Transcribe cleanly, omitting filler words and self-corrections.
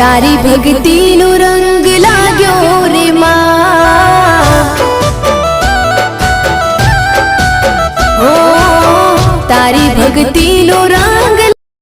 तारी भक्ति नो रंग लाग्यो रे मां। ओ तारी भक्ति नो रंग